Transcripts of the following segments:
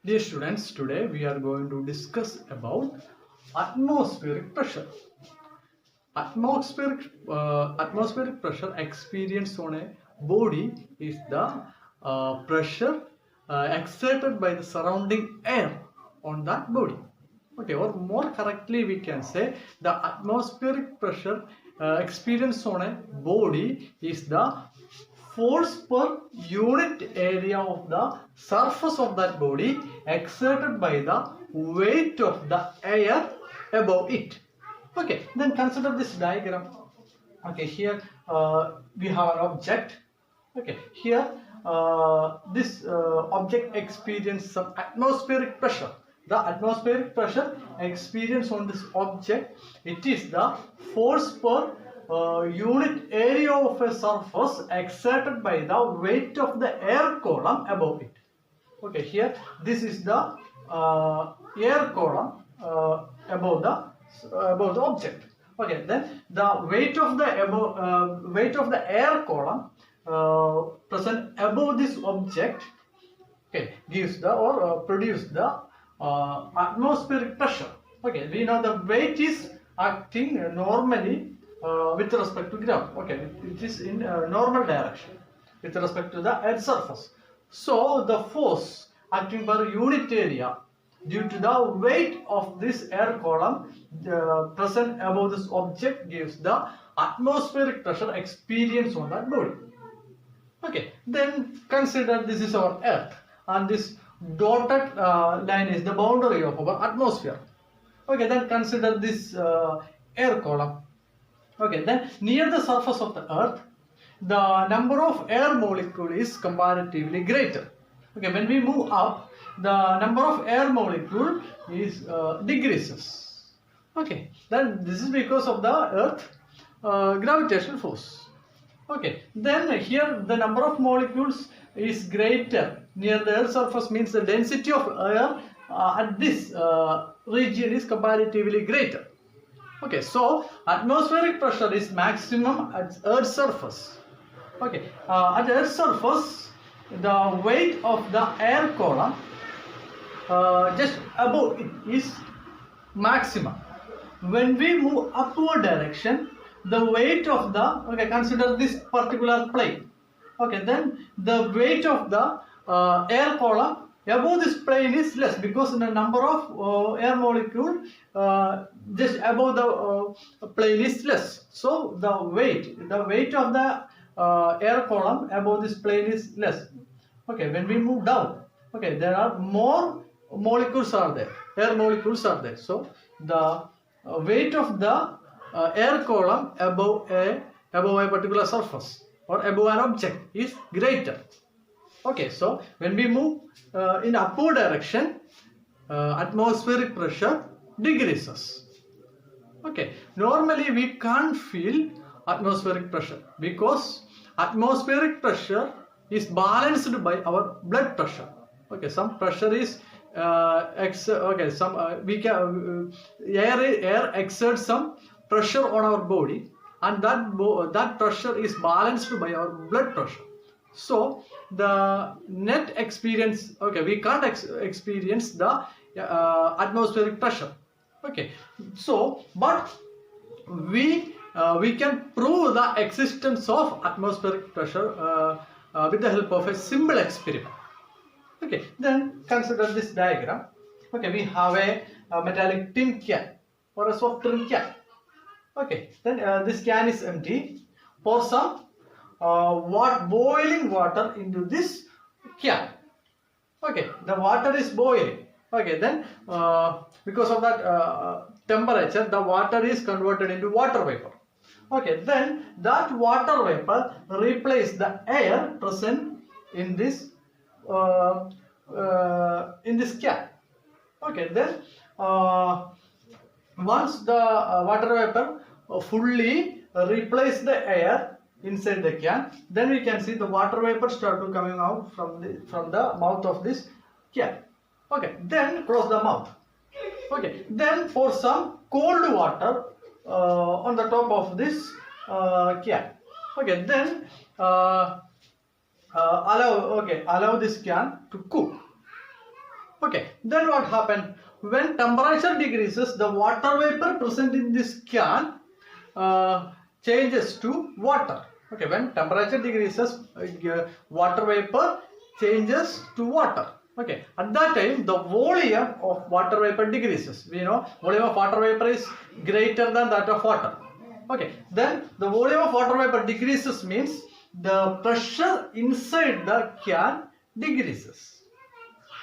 Dear students, today we are going to discuss about atmospheric pressure. Atmospheric pressure experienced on a body is the pressure exerted by the surrounding air on that body. Okay, or more correctly, we can say the atmospheric pressure experienced on a body is the force per unit area of the surface of that body exerted by the weight of the air above it. Okay, then consider this diagram. Okay, here we have an object. Okay, here this object experiences some atmospheric pressure. The atmospheric pressure experienced on this object, it is the force per unit area of a surface exerted by the weight of the air column above it. Okay, here this is the air column above the object. Okay, then the weight of the air column present above this object, okay, gives the or produce the atmospheric pressure. Okay, we know the weight is acting normally with respect to ground. Okay, it is in normal direction with respect to the earth surface. So the force acting per unit area due to the weight of this air column present above this object gives the atmospheric pressure experienced on that body. Okay, then consider this is our earth and this dotted line is the boundary of our atmosphere. Okay, then consider this air column. Okay, then near the surface of the earth, the number of air molecule is comparatively greater. Okay, when we move up, the number of air molecule is decreases. Okay, then this is because of the earth gravitational force. Okay, then here the number of molecules is greater near the earth surface, means the density of air at this region is comparatively greater. Okay, so atmospheric pressure is maximum at earth surface. Okay, at earth surface, the weight of the air column just above it is maximum. When we move upward direction, the weight of the, okay, consider this particular plane. Okay, then the weight of the air column above this plane is less because the number of air molecule just above the plane is less. So the weight of the air column above this plane is less. Okay, when we move down, okay, there are more molecules are there, air molecules are there. So the weight of the air column above a particular surface or above an object is greater. Okay, so when we move in upward direction, atmospheric pressure decreases. Okay, normally we can't feel atmospheric pressure because atmospheric pressure is balanced by our blood pressure. Okay, some pressure is air exerts some pressure on our body, and that pressure is balanced by our blood pressure. So the net experience, okay, we can't experience the atmospheric pressure. Okay, so but we can prove the existence of atmospheric pressure with the help of a simple experiment. Okay, then consider this diagram. Okay, we have a metallic tin can or a soft drink can. Okay, then this can is empty. Pour some boiling water into this can. Okay, the water is boiling. Okay, then because of that temperature, the water is converted into water vapor. Okay, then that water vapor replaces the air present in this can. Okay, then once the water vapor fully replace the air inside the can, then we can see the water vapor start to coming out from the mouth of this can. Okay, then close the mouth. Okay, then pour some cold water on the top of this can. Okay, then allow this can to cook. Okay, then what happened? When temperature decreases, the water vapor present in this can changes to water. Okay, when temperature decreases, water vapor changes to water. Okay, at that time the volume of water vapor decreases. We know volume of water vapor is greater than that of water. Okay, then the volume of water vapor decreases means the pressure inside the can decreases.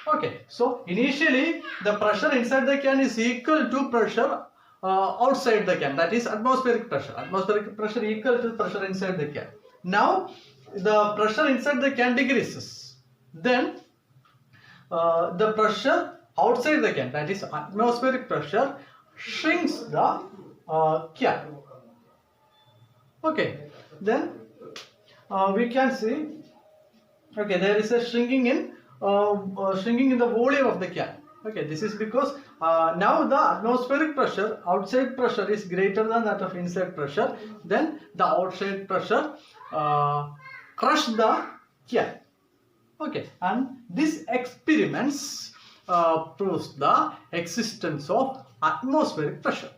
Okay, so initially the pressure inside the can is equal to pressure outside the can, that is atmospheric pressure. Atmospheric pressure equal to pressure inside the can. Now the pressure inside the can decreases. Then the pressure outside the can, that is atmospheric pressure, shrinks the can. Okay, then we can see, okay, there is a shrinking in the volume of the can. Okay, this is because now the atmospheric pressure, outside pressure is greater than that of inside pressure. Then the outside pressure crush the can. Okay, and this experiments proves the existence of atmospheric pressure.